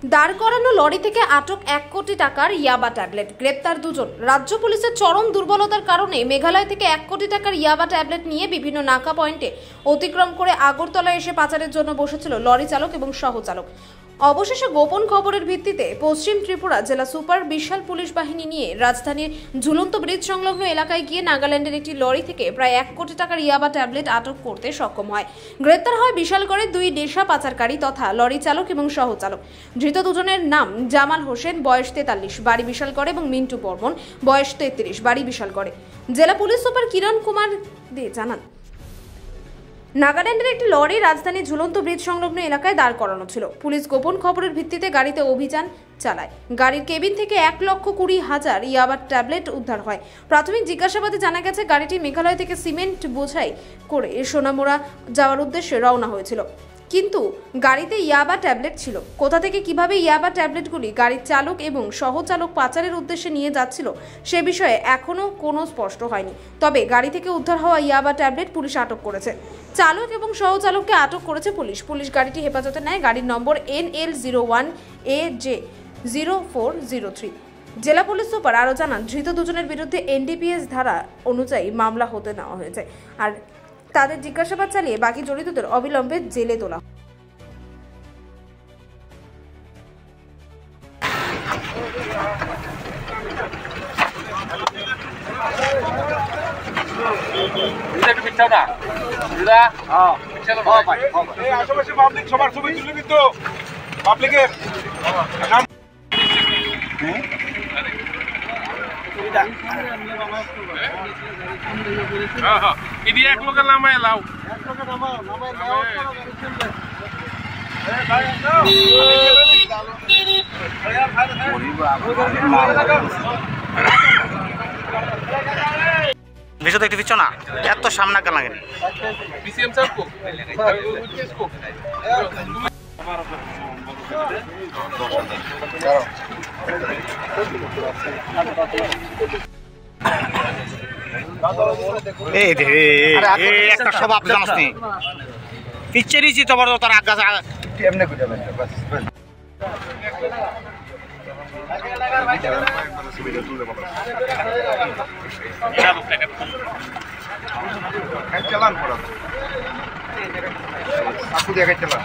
দাঁড় করানো লরি থেকে আটক 1 কোটি টাকার ইয়াবা ট্যাবলেট, গ্রেপ্তার 2 জন। রাজ্য পুলিশের চরম দুর্বলতার কারণে মেঘালয় থেকে 1 কোটি টাকার ইয়াবা ট্যাবলেট নিয়ে বিভিন্ন নাকা পয়েন্টে অতিক্রম করে আগরতলায় এসে পাচারের জন্য বসেছিল লরি চালক এবং সহচালক। অবশেষে গোপন খবরের ভিত্তিতে পশ্চিম ত্রিপুরা জেলা সুপার বিশাল পুলিশ বাহিনী নিয়ে রাজধানীর ঝুলন্ত ব্রিজ সংলগ্ন এলাকায় গিয়ে নাগাল্যান্ডের একটি লরি থেকে প্রায় 1 কোটি টাকার ইয়াবা ট্যাবলেট আটক করতে সক্ষম হয়। গ্রেপ্তার হয় বিশালগড়ের 2 নেশা পাচারকারী তথা লরি চালক এবং সহচালক। ধৃত দুজনের নাম জামাল হোসেন, বয়স 43, বাড়ি বিশালগড়ে, এবং মিন্টু বর্মন, বয়স 33, বাড়ি বিশালগড়ে। জেলা পুলিশ সুপার কিরণ কুমার দে জানান, নাগাল্যান্ডের একটি লরি রাজধানীর ঝুলন্ত ব্রিজ সংলগ্ন এলাকায় দাঁড় করানো ছিল। পুলিশ গোপন খবরের ভিত্তিতে গাড়িতে অভিযান চালায়। গাড়ির কেবিন থেকে 1,20,000 ইয়াবা ট্যাবলেট উদ্ধার হয়। প্রাথমিক জিজ্ঞাসাবাদে জানা গেছে, গাড়িটি মেঘালয় থেকে সিমেন্ট বোঝাই করে সোনামুড়া যাওয়ার উদ্দেশ্যে রওনা হয়েছিল, কিন্তু গাড়িতে ইয়াবা ট্যাবলেট ছিল। কোথা থেকে কিভাবে ইয়াবা ট্যাবলেটগুলি গাড়ির চালক এবং সহচালক পাচারের উদ্দেশ্যে নিয়ে যাচ্ছিল সে বিষয়ে এখনো কোনো স্পষ্ট হয়নি। তবে গাড়ি থেকে উদ্ধার হওয়া ইয়াবা ট্যাবলেট পুলিশ আটক করেছে। চালক এবং সহচালককে আটক করেছে পুলিশ। পুলিশ গাড়িটি হেফাজতে নেয়। গাড়ির নম্বর NL01AJ0403। জেলা পুলিশ সুপার আরও জানান, ধৃত দুজনের বিরুদ্ধে NDPS ধারা অনুযায়ী মামলা হতে নেওয়া হয়েছে, আর তাদের জিজ্ঞাসাবাদ চালিয়ে বাকি জড়িতদের অবিলম্বে জেলে তোলা। আশেপাশে পাবলিক সবার ছবি তুলে দিত পাবলিকের ఇది এক লোকের নামায় লাও বেশি দেখতে দিচ্ছ না, এত সামনে কেন লাগে বিসিএম সাহেব কো একটা স্বভাব জানাস নি পিকচারিছি তোমার তার আগা এমনি করে যাবেন বাস চালান পড়া আপু দেখে চালান